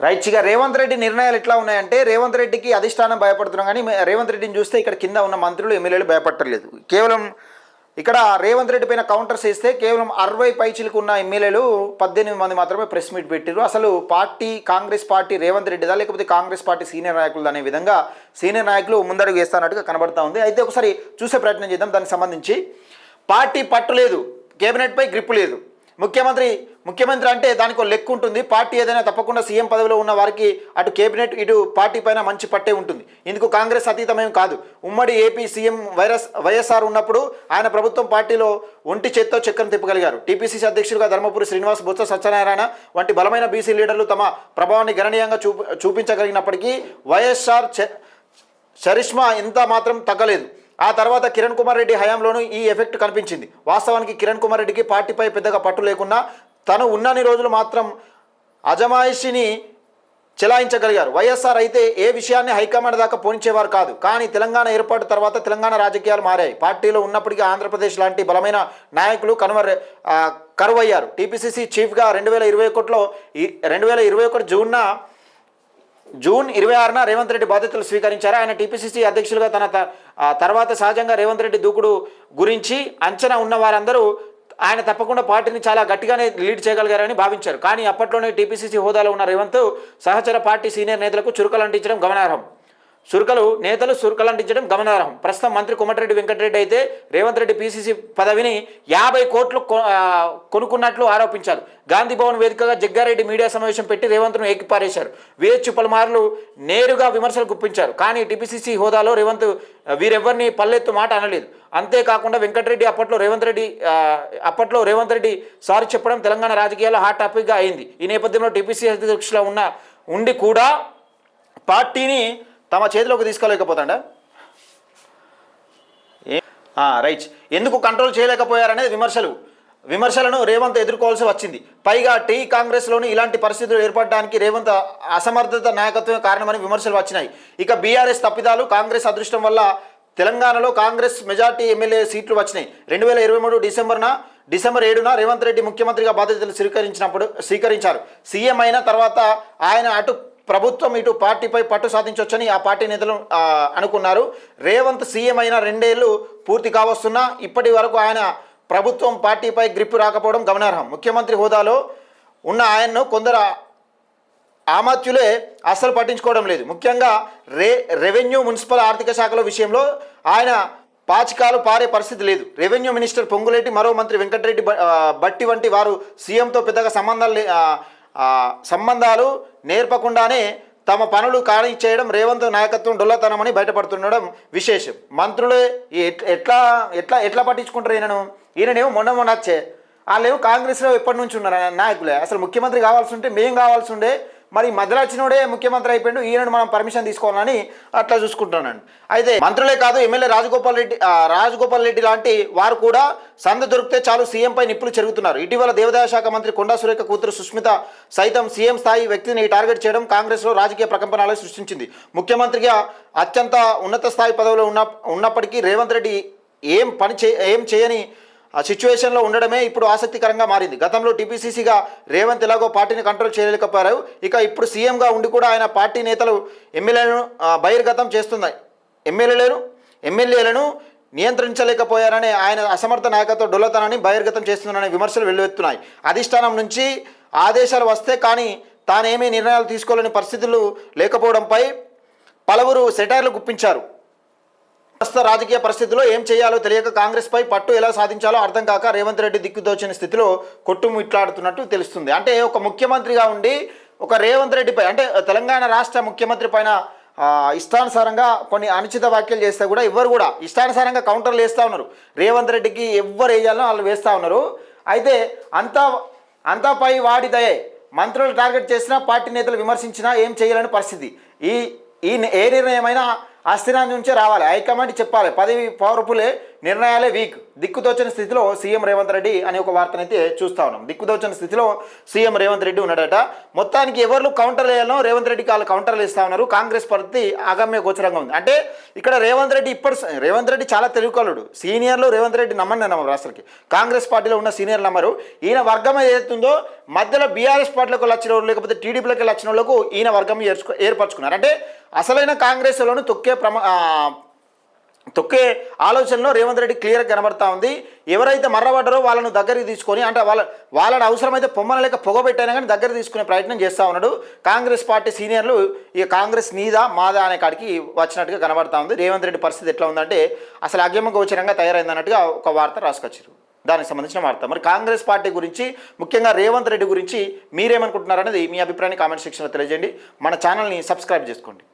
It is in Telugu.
రైట్గా రేవంత్ రెడ్డి నిర్ణయాలు ఎట్లా ఉన్నాయంటే రేవంత్ రెడ్డికి అధిష్టానం భయపడుతున్నాం కానీ రేవంత్ రెడ్డిని చూస్తే ఇక్కడ కింద ఉన్న మంత్రులు ఎమ్మెల్యేలు భయపడలేదు. కేవలం ఇక్కడ రేవంత్ రెడ్డి పైన కౌంటర్స్ వేస్తే కేవలం 60 పైచిలకు ఉన్న ఎమ్మెల్యేలు 18 మంది మాత్రమే ప్రెస్ మీట్ పెట్టారు. అసలు పార్టీ కాంగ్రెస్ పార్టీ రేవంత్ రెడ్డిదా లేకపోతే కాంగ్రెస్ పార్టీ సీనియర్ నాయకులు అనే విధంగా సీనియర్ నాయకులు ముందడుగు వేస్తున్నట్టుగా కనబడతా ఉంది. అయితే ఒకసారి చూసే ప్రయత్నం చేద్దాం. దానికి సంబంధించి పార్టీ పట్టు లేదు, కేబినెట్పై గ్రిప్ లేదు. ముఖ్యమంత్రి అంటే దానికి ఒక లెక్క ఉంటుంది. పార్టీ ఏదైనా తప్పకుండా సీఎం పదవిలో ఉన్న వారికి అటు కేబినెట్ ఇటు పార్టీ పైన మంచి పట్టే ఉంటుంది. ఇందుకు కాంగ్రెస్ అతీతమేం కాదు. ఉమ్మడి ఏపీ సీఎం వైఎస్ఆర్ ఉన్నప్పుడు ఆయన ప్రభుత్వం పార్టీలో ఒంటి చేత్తో చక్రం తిప్పగలిగారు. టీపీసీసీ అధ్యక్షులుగా ధర్మపురి శ్రీనివాస్, బొత్స సత్యనారాయణ వంటి బలమైన బీసీ లీడర్లు తమ ప్రభావాన్ని గణనీయంగా చూపించగలిగినప్పటికీ వైఎస్ఆర్ చరిష్మా ఎంత మాత్రం తగ్గలేదు. ఆ తర్వాత కిరణ్ కుమార్ రెడ్డి హయాంలోనూ ఈ ఎఫెక్ట్ కనిపించింది. వాస్తవానికి కిరణ్ కుమార్ రెడ్డికి పార్టీపై పెద్దగా పట్టు లేకున్నా తను ఉన్నన్ని రోజులు మాత్రం అజమాయిషిని చెలాయించగలిగారు. వైఎస్ఆర్ అయితే ఏ విషయాన్ని హైకమాండ్ దాకా పోనించేవారు కాదు. కానీ తెలంగాణ ఏర్పాటు తర్వాత తెలంగాణ రాజకీయాలు మారాయి. పార్టీలో ఉన్నప్పటికీ ఆంధ్రప్రదేశ్ లాంటి బలమైన నాయకులు కరువయ్యారు. టీపీసీసీ చీఫ్గా 2021 జూన్ 26న రేవంత్ రెడ్డి బాధ్యతలు స్వీకరించారు. ఆయన టీపీసీసీ అధ్యక్షులుగా తర్వాత సహజంగా రేవంత్ రెడ్డి దూకుడు గురించి అంచనా ఉన్న వారందరూ ఆయన తప్పకుండా పార్టీని చాలా గట్టిగానే లీడ్ చేయగలిగారని భావించారు. కానీ అప్పట్లోనే టీపీసీసీ హోదాలో ఉన్న రేవంత్ సహచర పార్టీ సీనియర్ నేతలకు చురుకలు అంటించడం గమనార్హం. ప్రస్తుతం మంత్రి కోమటిరెడ్డి వెంకటరెడ్డి అయితే రేవంత్ రెడ్డి పీసీసీ పదవిని 50 కోట్లు కొనుక్కున్నట్లు ఆరోపించారు. గాంధీ భవన్ వేదికగా జగ్గారెడ్డి మీడియా సమావేశం పెట్టి రేవంత్ను ఏకిపారేశారు. వేచి పలుమార్లు నేరుగా విమర్శలు గుప్పించారు. కానీ టీపీసీసీ హోదాలో రేవంత్ వీరెవ్వరిని పల్లెత్తు మాట అనలేదు. అంతేకాకుండా అప్పట్లో రేవంత్ రెడ్డి సారీ చెప్పడం తెలంగాణ రాజకీయాల్లో హాట్ టాపిక్గా అయింది. ఈ నేపథ్యంలో టీపీసీ అధ్యక్షులు ఉండి కూడా పార్టీని తమ చేతిలోకి తీసుకోలేకపోతాడా? రైట్, ఎందుకు కంట్రోల్ చేయలేకపోయారనేది విమర్శలను రేవంత్ ఎదుర్కోవాల్సి వచ్చింది. పైగా కాంగ్రెస్లోని ఇలాంటి పరిస్థితులు ఏర్పడడానికి రేవంత్ అసమర్థత నాయకత్వమే కారణమని విమర్శలు వచ్చినాయి. ఇక బీఆర్ఎస్ తప్పిదాలు, కాంగ్రెస్ అదృష్టం వల్ల తెలంగాణలో కాంగ్రెస్ మెజార్టీ ఎమ్మెల్యే సీట్లు వచ్చినాయి. 2023 డిసెంబర్ 7న రేవంత్ రెడ్డి ముఖ్యమంత్రిగా బాధ్యతలు స్వీకరించారు. సీఎం అయిన తర్వాత ఆయన అటు ప్రభుత్వం ఇటు పార్టీపై పట్టు సాధించవచ్చని ఆ పార్టీ నేతలు అనుకున్నారు. రేవంత్ సీఎం అయిన 2 ఏళ్లు పూర్తి కావస్తున్నా ఇప్పటి వరకు ఆయన ప్రభుత్వం పార్టీపై గ్రిప్ రాకపోవడం గమనార్హం. ముఖ్యమంత్రి హోదాలో ఉన్న ఆయన్ను కొందరు ఆమాత్యులే అస్సలు పట్టించుకోవడం లేదు. ముఖ్యంగా రెవెన్యూ, మున్సిపల్, ఆర్థిక శాఖల విషయంలో ఆయన పాచికాలు పారే పరిస్థితి లేదు. రెవెన్యూ మినిస్టర్ పొంగులేటి, మరో మంత్రి వెంకటరెడ్డి బట్టి వంటి వారు సీఎంతో పెద్దగా సంబంధాలు నేర్పకుండానే తమ పనులు ఖాళీ చేయడం రేవంత్ నాయకత్వం డొల్లతనమని బయటపడుతుండడం విశేషం. మంత్రులే ఎట్లా పట్టించుకుంటారు ఈయననేమో మొన్న వచ్చే వాళ్ళేమో కాంగ్రెస్లో ఎప్పటి నుంచి ఉన్నారు నాయకులే. అసలు ముఖ్యమంత్రి కావాల్సి ఉంటే మేం కావాల్సి ఉండే, మరి మధ్యలో వచ్చినోడే ముఖ్యమంత్రి అయిపోయాడు, ఈయనను మనం పర్మిషన్ తీసుకోవాలని అట్లా చూసుకుంటున్నాను. అయితే మంత్రులే కాదు, ఎమ్మెల్యే రాజగోపాల్ రెడ్డి లాంటి వారు కూడా సందు దొరికితే చాలు సీఎంపై నిప్పులు చెరుగుతున్నారు. ఇటీవల దేవాదాయ శాఖ మంత్రి కొండా సురేఖ కూతురు సుష్మిత సైతం సీఎం స్థాయి వ్యక్తిని టార్గెట్ చేయడం కాంగ్రెస్లో రాజకీయ ప్రకంపనలు సృష్టించింది. ముఖ్యమంత్రిగా అత్యంత ఉన్నత స్థాయి పదవిలో ఉన్నప్పటికీ రేవంత్ రెడ్డి ఏం చేయని ఆ సిచ్యువేషన్లో ఉండడమే ఇప్పుడు ఆసక్తికరంగా మారింది. గతంలో టీపీసీసీగా రేవంత్ ఎలాగో పార్టీని కంట్రోల్ చేయలేకపోయారు. ఇక ఇప్పుడు సీఎంగా ఉండి కూడా ఆయన పార్టీ నేతలు ఎమ్మెల్యేలను బహిర్గతం చేస్తున్నాయి. ఎమ్మెల్యేలను నియంత్రించలేకపోయారనే ఆయన అసమర్థ నాయకత్వ డొల్లతనాన్ని బహిర్గతం చేస్తున్నారనే విమర్శలు వెల్లువెత్తున్నాయి. అధిష్టానం నుంచి ఆదేశాలు వస్తే కానీ తానేమీ నిర్ణయాలు తీసుకోలేని పరిస్థితులు లేకపోవడంపై పలువురు సెటైర్లు గుప్పించారు. ప్రస్తుత రాజకీయ పరిస్థితుల్లో ఏం చేయాలో తెలియక కాంగ్రెస్పై పట్టు ఎలా సాధించాలో అర్థం కాక రేవంత్ రెడ్డి దిక్కుదోచిన స్థితిలో కొట్టుమిట్లాడుతున్నట్టు తెలుస్తుంది. అంటే ఒక ముఖ్యమంత్రిగా ఉండి ఒక రేవంత్ రెడ్డిపై, అంటే తెలంగాణ రాష్ట్ర ముఖ్యమంత్రి పైన ఇష్టానుసారంగా కొన్ని అనుచిత వ్యాఖ్యలు చేస్తే కూడా ఎవరు కూడా ఇష్టానుసారంగా కౌంటర్లు వేస్తూ ఉన్నారు. రేవంత్ రెడ్డికి ఎవరు వేయాలో వాళ్ళు వేస్తూ ఉన్నారు. అయితే అంతా పై వాడి దయే. మంత్రులు టార్గెట్ చేసినా, పార్టీ నేతలు విమర్శించినా ఏం చేయాలని పరిస్థితి. ఏ నిర్ణయమైనా అస్థిరాంతి నుంచే రావాలి, హైకమాండ్ చెప్పాలి, పదవి పవర్ఫులే నిర్ణయాలే వీక్. దిక్కుదోచని స్థితిలో సీఎం రేవంత్ రెడ్డి అనే ఒక వార్తనైతే చూస్తా ఉన్నాం. దిక్కుదోచని స్థితిలో సీఎం రేవంత్ రెడ్డి ఉన్నాడట. మొత్తానికి ఎవరు కౌంటర్ వేయాలో రేవంత్ రెడ్డికి వాళ్ళు కౌంటర్లు ఇస్తా ఉన్నారు. కాంగ్రెస్ పరిస్థితి అగమ్య గోచరంగా ఉంది. అంటే ఇక్కడ రేవంత్ రెడ్డి చాలా తెలుగుకలుడు, సీనియర్లు రేవంత్ రెడ్డి నమ్మరు అసలుకి. కాంగ్రెస్ పార్టీలో ఉన్న సీనియర్ నమ్మరు. ఈయన వర్గం ఏదైతుందో మధ్యలో బీఆర్ఎస్ పార్టీలకు వచ్చిన వాళ్ళు లేకపోతే టీడీపీలోకి వచ్చిన వాళ్ళకు ఈయన వర్గం ఏర్పరచుకున్నారు. అంటే అసలైన కాంగ్రెస్లోను తొక్కే ఆలోచనలో రేవంత్ రెడ్డి క్లియర్గా కనబడతా ఉంది. ఎవరైతే మర్రబడ్డారో వాళ్ళను దగ్గరికి తీసుకొని, అంటే వాళ్ళని అవసరమైతే పొమ్మన లేక పొగబెట్టైనా కానీ దగ్గర తీసుకునే ప్రయత్నం చేస్తూ ఉన్నాడు. కాంగ్రెస్ పార్టీ సీనియర్లు ఇక కాంగ్రెస్ నీదా మాదా అనే కాడికి వచ్చినట్టుగా కనబడతా ఉంది. రేవంత్ రెడ్డి పరిస్థితి ఎట్లా ఉందంటే అసలు అగ్యమ గోచరంగా తయారైందన్నట్టుగా ఒక వార్త రాసుకొచ్చారు. దానికి సంబంధించిన వార్త. మరి కాంగ్రెస్ పార్టీ గురించి, ముఖ్యంగా రేవంత్ రెడ్డి గురించి మీరేమనుకుంటున్నారనేది మీ అభిప్రాయాన్ని కామెంట్ సెక్షన్లో తెలియజేయండి. మన ఛానల్ని సబ్స్క్రైబ్ చేసుకోండి.